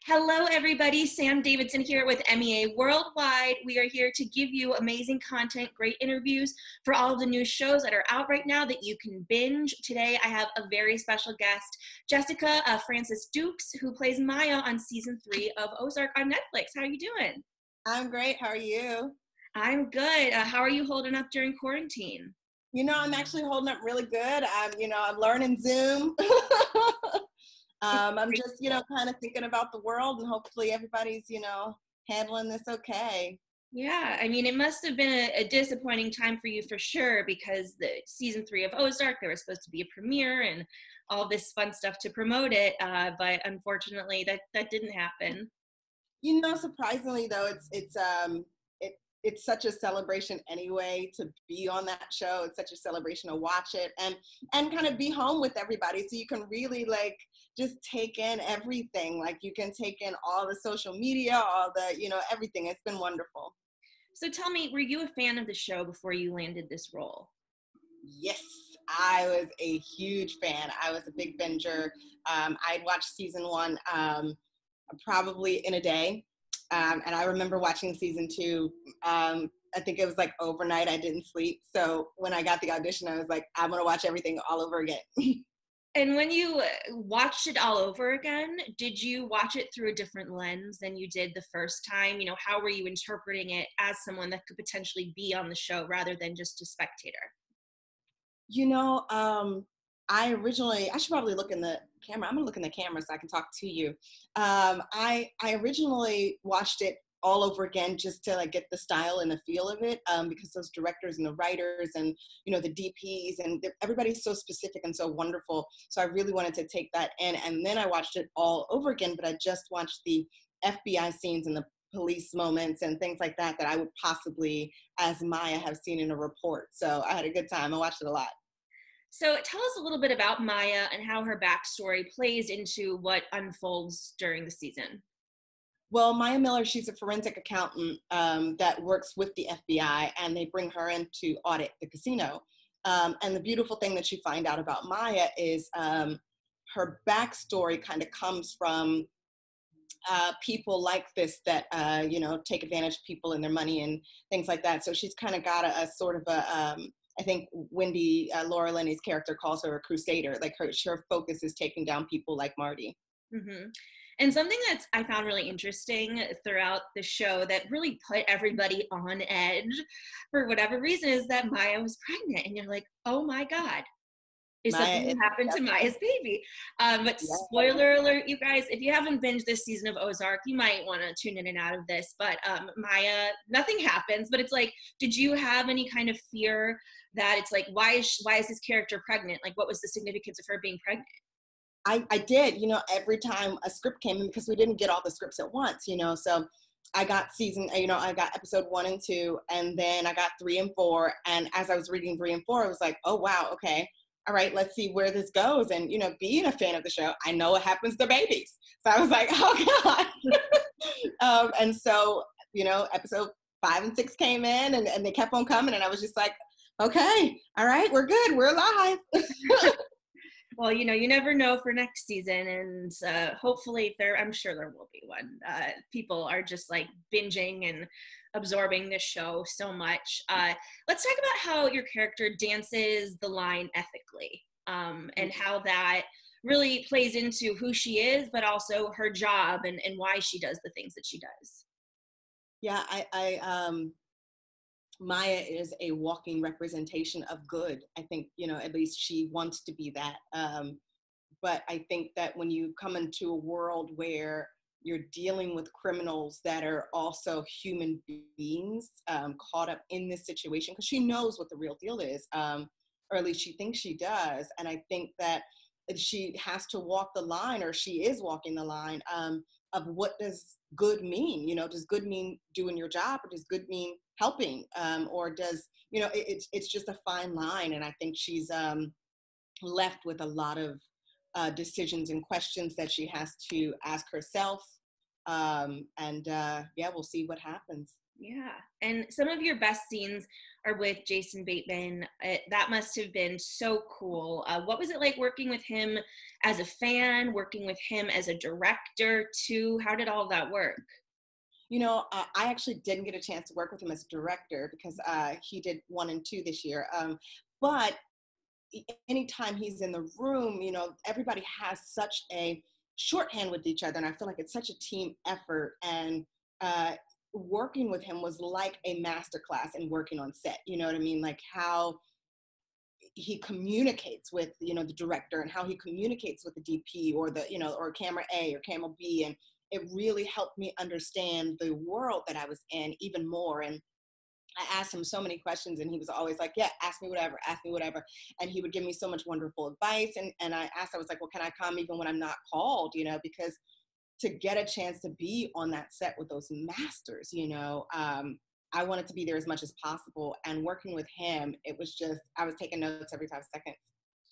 Hello, everybody. Sam Davidson here with MEA Worldwide. We are here to give you amazing content, great interviews for all of the new shows that are out right now that you can binge. Today, I have a very special guest, Jessica Francis Dukes, who plays Maya on season 3 of Ozark on Netflix. How are you doing? I'm great. How are you? I'm good. How are you holding up during quarantine? I'm actually holding up really good. I'm learning Zoom. I'm just, kind of thinking about the world and hopefully everybody's, handling this okay. Yeah, I mean, it must have been a disappointing time for you for sure, because the season 3 of Ozark, there was supposed to be a premiere and all this fun stuff to promote it, but unfortunately, that didn't happen. Surprisingly though, it's such a celebration anyway to be on that show. It's such a celebration to watch it and kind of be home with everybody, so you can really like just take in everything. Like you can take in all the social media, all the everything. It's been wonderful. So tell me, were you a fan of the show before you landed this role? Yes, I was a huge fan. I was a big binger. I'd watched season 1 probably in a day. And I remember watching season 2. I think it was like overnight. I didn't sleep. So when I got the audition, I was like, I'm going to watch everything all over again. And when you watched it all over again, did you watch it through a different lens than you did the first time? How were you interpreting it as someone that could potentially be on the show rather than just a spectator? I should probably look in the camera. I'm gonna look in the camera so I can talk to you. I originally watched it all over again just to like get the style and the feel of it, because those directors and the writers and the DPs and everybody's so specific and so wonderful. So I really wanted to take that in, and then I watched it all over again. But I just watched the FBI scenes and the police moments and things like that I would possibly, as Maya, have seen in a report. So I had a good time. I watched it a lot. So tell us a little bit about Maya and how her backstory plays into what unfolds during the season. Well, Maya Miller, she's a forensic accountant that works with the FBI, and they bring her in to audit the casino. And the beautiful thing that you find out about Maya is her backstory kind of comes from people like this that, take advantage of people and their money and things like that. So she's kind of got a sort of I think Wendy, Laura Linney's character calls her a crusader. Like her focus is taking down people like Marty. Mm-hmm. And something that I found really interesting throughout the show that really put everybody on edge for whatever reason is that Maya was pregnant. And you're like, oh my God, is something Maya going to happen to Maya's baby? But yeah. spoiler alert, you guys, if you haven't binged this season of Ozark, you might want to tune in and out of this. But Maya, nothing happens. But it's like, did you have any kind of fear that it's like, why is this character pregnant? Like, what was the significance of her being pregnant? I did, every time a script came in, because we didn't get all the scripts at once, so I got I got episode 1 and 2, and then I got 3 and 4. And as I was reading 3 and 4, I was like, oh, wow, okay. All right, let's see where this goes. And, being a fan of the show, I know what happens to babies. So I was like, oh God. And so, episode 5 and 6 came in and they kept on coming. And I was just like, okay, all right, we're good. We're alive. Well, you never know for next season, and hopefully I'm sure there will be one. People are just like binging and absorbing this show so much. Let's talk about how your character dances the line ethically, and how that really plays into who she is, but also her job and why she does the things that she does. Yeah, Maya is a walking representation of good. I think, at least she wants to be that. But I think that when you come into a world where you're dealing with criminals that are also human beings, caught up in this situation, because she knows what the real deal is, or at least she thinks she does. And I think that she has to walk the line, or she is walking the line, of what does good mean? Does good mean doing your job, or does good mean helping? Or does, it's just a fine line. And I think she's left with a lot of decisions and questions that she has to ask herself. Yeah, we'll see what happens. Yeah. And some of your best scenes are with Jason Bateman. That must have been so cool. What was it like working with him as a fan, working with him as a director too? How did all of that work? I actually didn't get a chance to work with him as a director because he did 1 and 2 this year. But anytime he's in the room, everybody has such a shorthand with each other. And I feel like it's such a team effort. And uh, working with him was like a master class in working on set. You know what I mean? Like how he communicates with, the director, and how he communicates with the DP or or camera A or camera B. And it really helped me understand the world that I was in even more. And I asked him so many questions, and he was always like, yeah, ask me whatever, ask me whatever. And he would give me so much wonderful advice. And I was like, well, can I come even when I'm not called, because to get a chance to be on that set with those masters, I wanted to be there as much as possible. And working with him, it was just, I was taking notes every 5 seconds.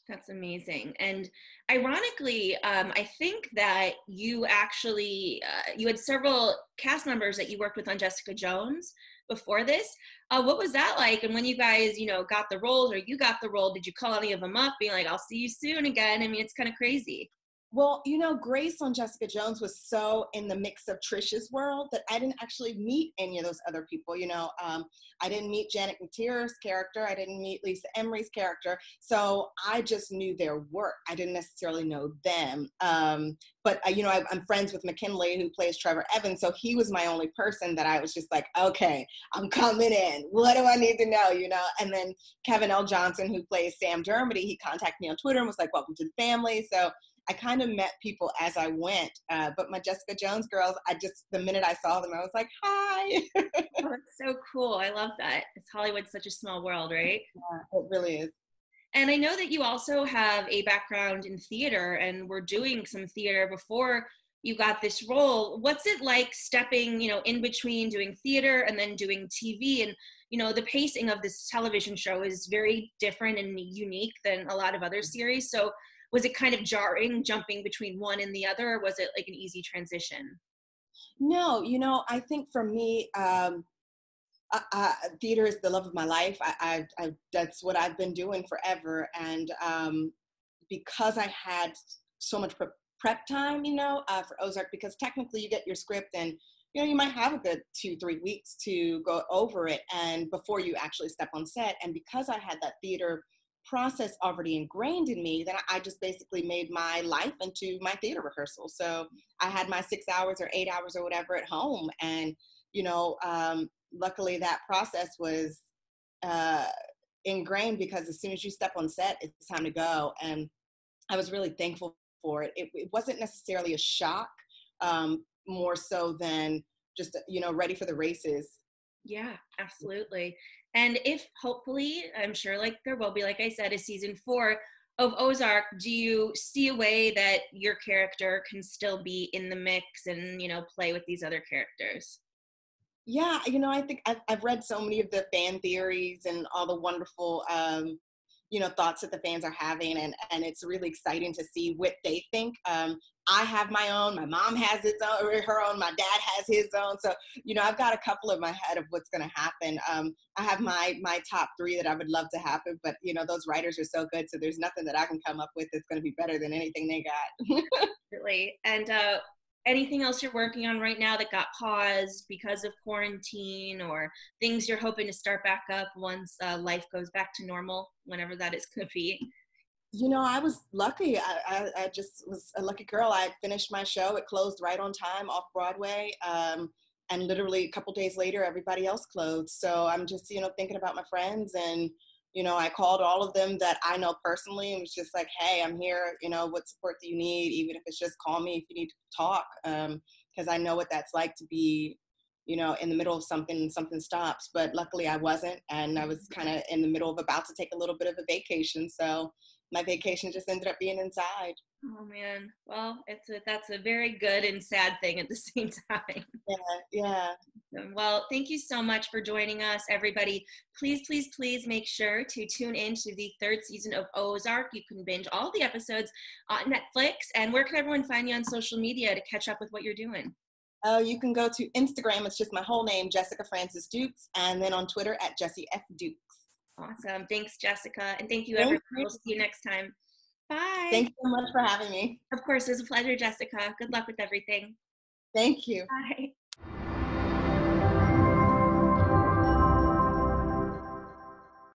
That's amazing. And ironically, I think that you actually you had several cast members that you worked with on Jessica Jones before this. What was that like? And when you guys, got the roles, or you got the role, did you call any of them up, being like, "I'll see you soon" again? I mean, it's kind of crazy. Well, Grace on Jessica Jones was so in the mix of Trisha's world that I didn't actually meet any of those other people. I didn't meet Janet McTeer's character. I didn't meet Lisa Emery's character. So I just knew their work. I didn't necessarily know them. But I'm friends with McKinley, who plays Trevor Evans. So he was my only person that I was just like, okay, I'm coming in. What do I need to know? And then Kevin L. Johnson, who plays Sam Dermody, he contacted me on Twitter and was like, welcome to the family. So I kind of met people as I went, but my Jessica Jones girls, the minute I saw them, I was like, hi. Oh, that's so cool. I love that. It's Hollywood's such a small world, right? Yeah, it really is. And I know that you also have a background in theater and were doing some theater before you got this role. What's it like stepping, in between doing theater and then doing TV? And, the pacing of this television show is very different and unique than a lot of other series. So was it kind of jarring jumping between one and the other, or was it like an easy transition? No, I think for me, theater is the love of my life. That's what I've been doing forever. And because I had so much prep time, for Ozark, because technically you get your script and, you might have a good 2-3 weeks to go over it and before you actually step on set. And because I had that theater process already ingrained in me, then I just basically made my life into my theater rehearsal. So I had my 6 hours or 8 hours or whatever at home. And, luckily that process was uh, ingrained, because as soon as you step on set, it's time to go. And I was really thankful for it. It wasn't necessarily a shock, more so than just, ready for the races. Yeah, absolutely. And if hopefully, I'm sure like there will be, like I said, a season 4 of Ozark, do you see a way that your character can still be in the mix and, play with these other characters? Yeah, I think I've read so many of the fan theories and all the wonderful, thoughts that the fans are having, and it's really exciting to see what they think. I have my own, my mom has her own, my dad has his own. So, I've got a couple in my head of what's going to happen. I have my top 3 that I would love to happen, but those writers are so good. So there's nothing that I can come up with that's going to be better than anything they got. Really. And anything else you're working on right now that got paused because of quarantine, or things you're hoping to start back up once life goes back to normal, whenever that is going to be? I was lucky. I just was a lucky girl. I finished my show. It closed right on time off Broadway. And literally a couple days later, everybody else closed. So I'm just, thinking about my friends. And, I called all of them that I know personally and was just like, hey, I'm here. What support do you need? Even if it's just call me if you need to talk. Because I know what that's like to be, in the middle of something and something stops. But luckily I wasn't. And I was kind of in the middle of about to take a little bit of a vacation. So my vacation just ended up being inside. Oh man. Well, that's a very good and sad thing at the same time. Yeah, yeah. Well, thank you so much for joining us, everybody. Please, please, please make sure to tune in to the 3rd season of Ozark. You can binge all the episodes on Netflix. And where can everyone find you on social media to catch up with what you're doing? You can go to Instagram. It's just my whole name, Jessica Francis Dukes, and then on Twitter at Jessie F. Dukes. Awesome. Thanks, Jessica. And thank you, Thank everyone. you. We'll see you next time. Bye. Thanks so much for having me. Of course, it was a pleasure, Jessica. Good luck with everything. Thank you. Bye.